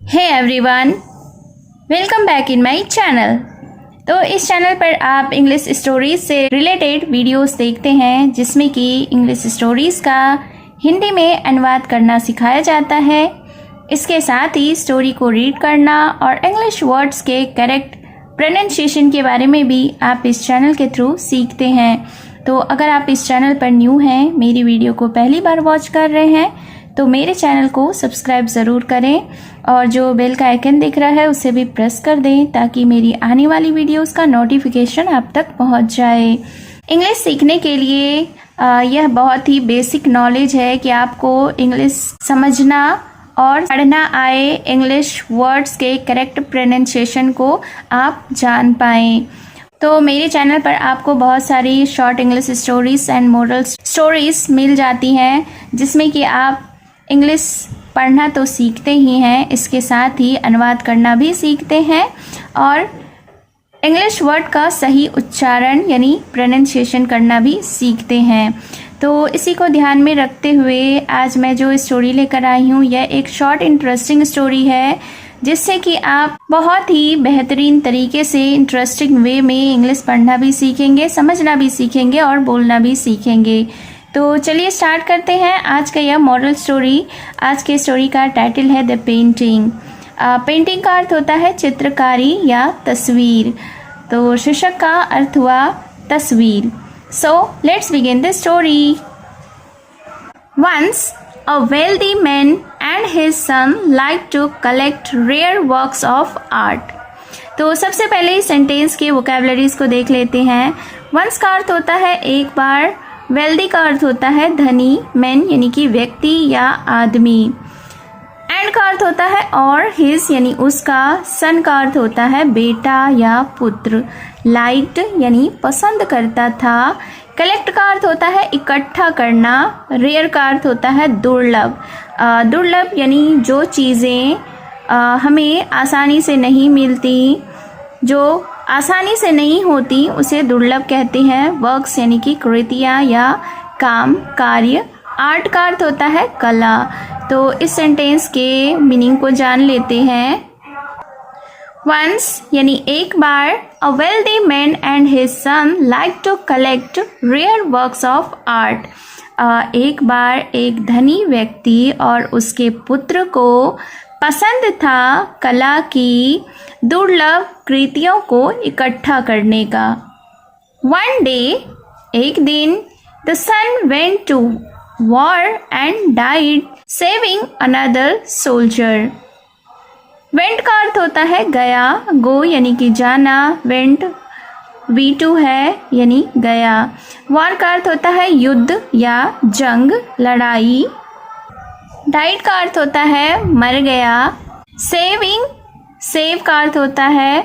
Hey everyone, welcome back in my channel. तो इस channel पर आप इंग्लिश स्टोरीज से रिलेटेड वीडियोस देखते हैं जिसमें कि इंग्लिश स्टोरीज का हिंदी में अनुवाद करना सिखाया जाता है। इसके साथ ही स्टोरी को रीड करना और इंग्लिश वर्ड्स के करेक्ट प्रोनाउंसिएशन के बारे में भी आप इस चैनल के थ्रू सीखते हैं। तो अगर आप इस चैनल पर न्यू हैं, मेरी वीडियो को पहली बार वॉच कर रहे हैं, तो मेरे चैनल को सब्सक्राइब ज़रूर करें और जो बेल का आइकन दिख रहा है उसे भी प्रेस कर दें ताकि मेरी आने वाली वीडियोस का नोटिफिकेशन आप तक पहुंच जाए। इंग्लिश सीखने के लिए यह बहुत ही बेसिक नॉलेज है कि आपको इंग्लिश समझना और पढ़ना आए, इंग्लिश वर्ड्स के करेक्ट प्रोनाउंसिएशन को आप जान पाएँ। तो मेरे चैनल पर आपको बहुत सारी short English stories and moral stories मिल जाती हैं जिसमें कि आप इंग्लिश पढ़ना तो सीखते ही हैं, इसके साथ ही अनुवाद करना भी सीखते हैं और इंग्लिश वर्ड का सही उच्चारण यानी प्रोनाउंसिएशन करना भी सीखते हैं। तो इसी को ध्यान में रखते हुए आज मैं जो स्टोरी लेकर आई हूँ यह एक शॉर्ट इंटरेस्टिंग स्टोरी है जिससे कि आप बहुत ही बेहतरीन तरीके से इंटरेस्टिंग वे में इंग्लिश पढ़ना भी सीखेंगे, समझना भी सीखेंगे और बोलना भी सीखेंगे। तो चलिए स्टार्ट करते हैं आज का यह मॉरल स्टोरी। आज के स्टोरी का टाइटल है द पेंटिंग। पेंटिंग का अर्थ होता है चित्रकारी या तस्वीर। तो शीर्षक का अर्थ हुआ तस्वीर। So let's begin the story. Once a wealthy man and his son liked to collect rare works of art। तो सबसे पहले इस सेंटेंस के वोकैबुलरीज को देख लेते हैं। वंस का अर्थ होता है एक बार, वेल्दी का अर्थ होता है धनी, मैन यानी कि व्यक्ति या आदमी, एंड का अर्थ होता है और, हिज यानी उसका, सन का अर्थ होता है बेटा या पुत्र, लाइक्ड यानी पसंद करता था, कलेक्ट का अर्थ होता है इकट्ठा करना, रेयर का अर्थ होता है दुर्लभ। दुर्लभ यानी जो चीज़ें हमें आसानी से नहीं मिलती, जो आसानी से नहीं होती उसे दुर्लभ कहते हैं। वर्क्स यानी कि कृतियाँ या काम, कार्य। आर्ट का अर्थ होता है कला। तो इस सेंटेंस के मीनिंग को जान लेते हैं। Once यानी एक बार, a wealthy man and his son like to collect rare works of art। एक बार एक धनी व्यक्ति और उसके पुत्र को पसंद था कला की दुर्लभ कृतियों को इकट्ठा करने का। One day एक दिन, the son went to war and died saving another soldier। Went का अर्थ होता है गया, गो यानी कि जाना, वेंट V2 है यानी गया। वॉर का अर्थ होता है युद्ध या जंग, लड़ाई। डाइड का अर्थ होता है मर गया। सेविंग, सेव का अर्थ होता है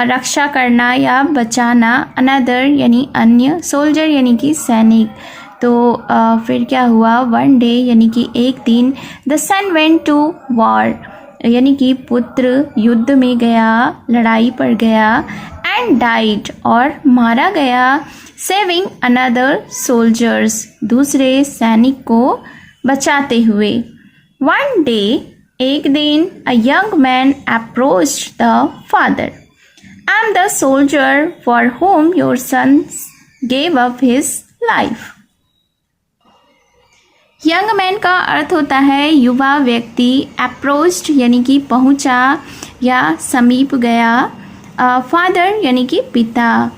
रक्षा करना या बचाना। अनदर यानी अन्य, सोल्जर यानी कि सैनिक। तो फिर क्या हुआ, वन डे यानी कि एक दिन, the son went to war यानी कि पुत्र युद्ध में गया, लड़ाई पर गया, एंड डाइड और मारा गया, सेविंग अनदर सोल्जर्स दूसरे सैनिक को बचाते हुए। वन डे एक दिन, a young man approached the father. I am the soldier for home your son gave up his life. Young man का अर्थ होता है युवा व्यक्ति, अप्रोच्ड यानी कि पहुंचा या समीप गया, फादर यानी कि पिता।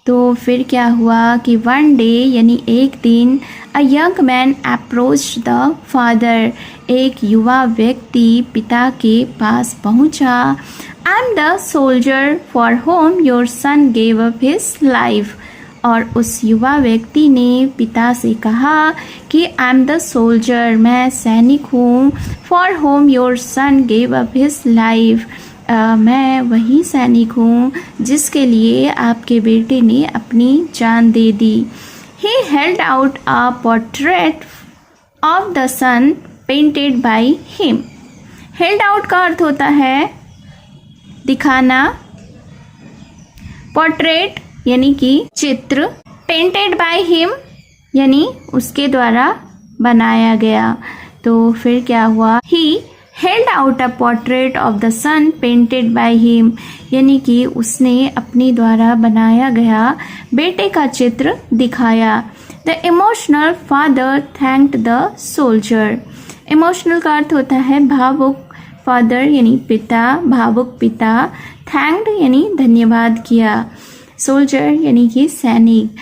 तो फिर क्या हुआ कि वन डे यानी एक दिन, a young man approached the father एक युवा व्यक्ति पिता के पास पहुंचा। I am the soldier for home your son gave up his life. और उस युवा व्यक्ति ने पिता से कहा कि आई एम द सोल्जर, मैं सैनिक हूँ, for home your son gave up his life, मैं वही सैनिक हूँ जिसके लिए आपके बेटे ने अपनी जान दे दी। He held out a portrait of the son painted by him. Held out का अर्थ होता है दिखाना, पोर्ट्रेट यानी कि चित्र, पेंटेड बाय हिम यानी उसके द्वारा बनाया गया। तो फिर क्या हुआ, he out a portrait of the son painted by him, यानी कि उसने अपने द्वारा बनाया गया बेटे का चित्र दिखाया। The emotional father thanked the soldier. Emotional का अर्थ होता है भावुक, फादर यानी पिता, भावुक पिता, थैंक्ड यानी धन्यवाद किया, सोल्जर यानी कि सैनिक।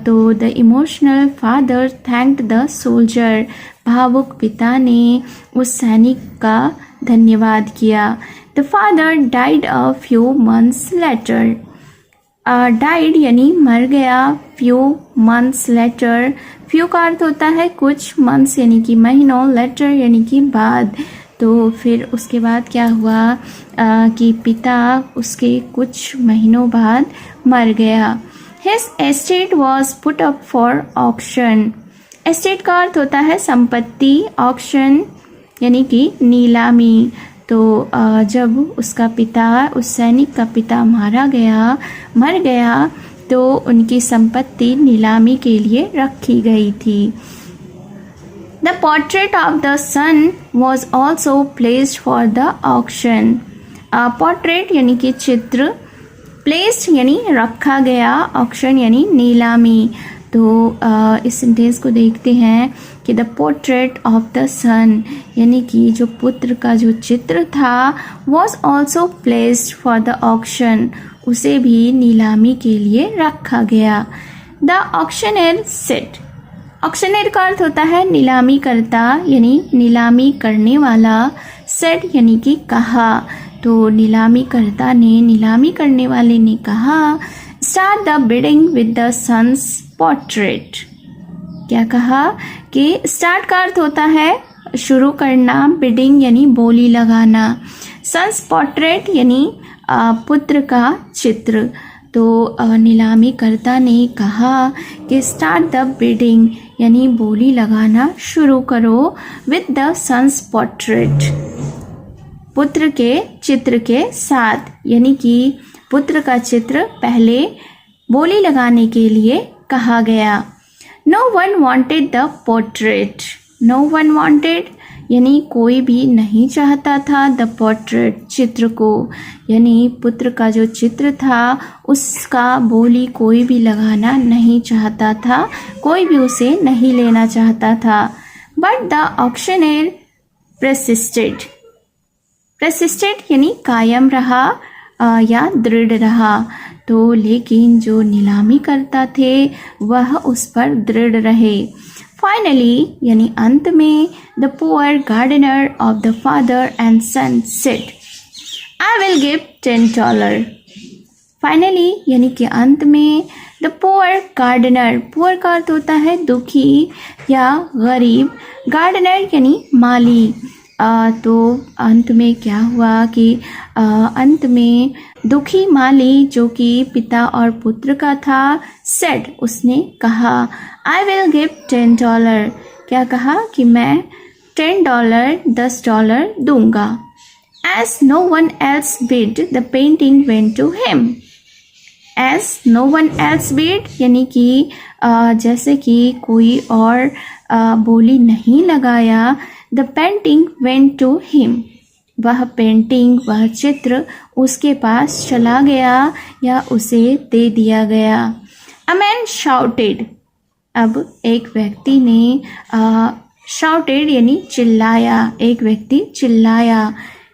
तो the emotional father thanked the soldier, भावुक पिता ने उस सैनिक का धन्यवाद किया। The father died a few months later. Died यानी मर गया, फ्यू मंथ्स लेटर, फ्यू का अर्थ होता है कुछ, मंथ्स यानी कि महीनों, लेटर यानी कि बाद। तो फिर उसके बाद क्या हुआ कि पिता उसके कुछ महीनों बाद मर गया। His estate was put up for auction। Estate का अर्थ होता है संपत्ति, ऑक्शन यानी कि नीलामी। तो जब उसका पिता, उस सैनिक का पिता मर गया तो उनकी संपत्ति नीलामी के लिए रखी गई थी। The portrait of the son was also placed for the auction। Portrait यानी कि चित्र, प्लेस्ड यानी रखा गया, ऑक्शन यानी नीलामी। तो इस सेंटेंस को देखते हैं कि द पोर्ट्रेट ऑफ द सन यानी कि जो पुत्र का जो चित्र था was also placed for the auction, उसे भी नीलामी के लिए रखा गया। The auctioneer said. ऑक्शनर का अर्थ होता है नीलामी करता यानी नीलामी करने वाला, सेड यानी कि कहा। तो नीलामी करता ने, नीलामी करने वाले ने कहा, start the bidding with the son's portrait. क्या कहा कि स्टार्ट का अर्थ होता है शुरू करना, बिडिंग यानी बोली लगाना, सन्स पोर्ट्रेट यानी पुत्र का चित्र। तो नीलामी करता ने कहा कि स्टार्ट द बिडिंग यानी बोली लगाना शुरू करो, विद द सन्स पोर्ट्रेट पुत्र के चित्र के साथ, यानी कि पुत्र का चित्र पहले बोली लगाने के लिए कहा गया। No one wanted the portrait. No one wanted यानी कोई भी नहीं चाहता था, द पोर्ट्रेट चित्र को, यानी पुत्र का जो चित्र था उसका बोली कोई भी लगाना नहीं चाहता था, कोई भी उसे नहीं लेना चाहता था। But the auctioneer persisted. Persisted यानी कायम रहा या दृढ़ रहा। तो लेकिन जो नीलामी करता थे वह उस पर दृढ़ रहे। फाइनली यानी अंत में the poor gardener of the father and son said, I will give $10। Finally यानी कि अंत में द पुअर गार्डनर, पुअर का अर्थ होता है दुखी या गरीब, गार्डनर यानी माली। तो अंत में क्या हुआ कि अंत में दुखी माली जो कि पिता और पुत्र का था, सेड उसने कहा, आई विल गिव $10। क्या कहा कि मैं $10 दूंगा। As no one else bid the painting went to him. As no one else bid यानी कि जैसे कि कोई और बोली नहीं लगाया, the painting went to him, वह पेंटिंग, वह चित्र उसके पास चला गया या उसे दे दिया गया। A man shouted. अब एक व्यक्ति ने शाउटेड यानी चिल्लाया, एक व्यक्ति चिल्लाया।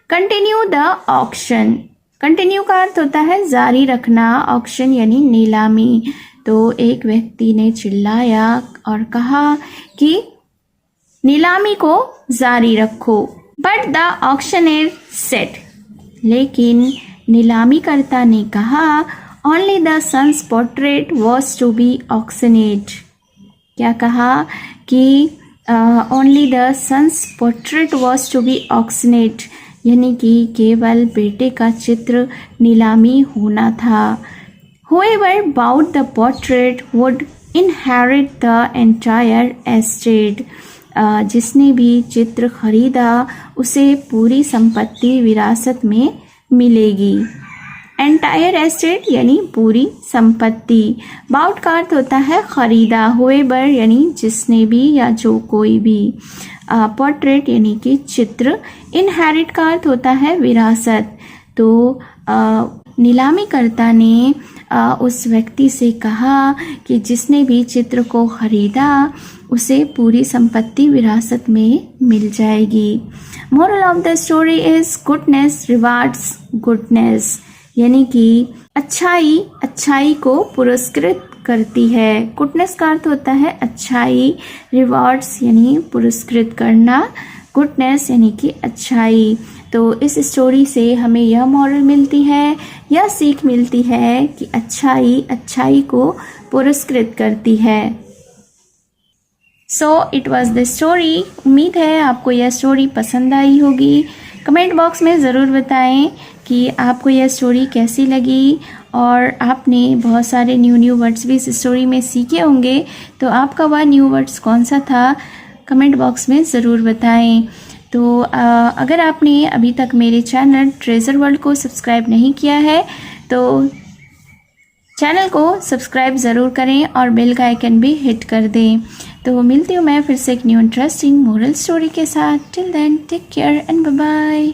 Continue the auction. कंटिन्यू का अर्थ होता है जारी रखना, ऑक्शन यानी नीलामी। तो एक व्यक्ति ने चिल्लाया और कहा कि नीलामी को जारी रखो। बट द ऑक्शनर सेड, लेकिन नीलामी करता ने कहा, only the son's portrait was to be auctioned. क्या कहा कि only the son's portrait was to be auctioned, यानी कि केवल बेटे का चित्र नीलामी होना था। Whoever bought the portrait would inherit the entire estate। जिसने भी चित्र खरीदा उसे पूरी संपत्ति विरासत में मिलेगी। एंटायर एस्टेट यानी पूरी संपत्ति। बाउट का अर्थ होता है खरीदा। हुएवर यानी जिसने भी या जो कोई भी। पोर्ट्रेट यानी कि चित्र। इनहेरिट का अर्थ होता है विरासत। तो नीलामीकर्ता ने उस व्यक्ति से कहा कि जिसने भी चित्र को खरीदा उसे पूरी संपत्ति विरासत में मिल जाएगी। Moral of the story is goodness rewards goodness, यानी कि अच्छाई को पुरस्कृत करती है। गुडनेस का अर्थ होता है अच्छाई, रिवॉर्ड्स यानी पुरस्कृत करना, गुडनेस यानी कि अच्छाई। तो इस स्टोरी से हमें यह मॉरल मिलती है, यह सीख मिलती है कि अच्छाई को पुरस्कृत करती है। So it was the story. उम्मीद है आपको यह स्टोरी पसंद आई होगी। कमेंट बॉक्स में ज़रूर बताएं कि आपको यह स्टोरी कैसी लगी, और आपने बहुत सारे न्यू वर्ड्स भी इस स्टोरी में सीखे होंगे। तो आपका वह न्यू वर्ड्स कौन सा था, कमेंट बॉक्स में ज़रूर बताएं। तो अगर आपने अभी तक मेरे चैनल ट्रेजर वर्ल्ड को सब्सक्राइब नहीं किया है तो चैनल को सब्सक्राइब ज़रूर करें और बेल का आइकन भी हिट कर दें। तो मिलती हूँ मैं फिर से एक न्यू इंटरेस्टिंग मोरल स्टोरी के साथ। Till then take care and bye bye.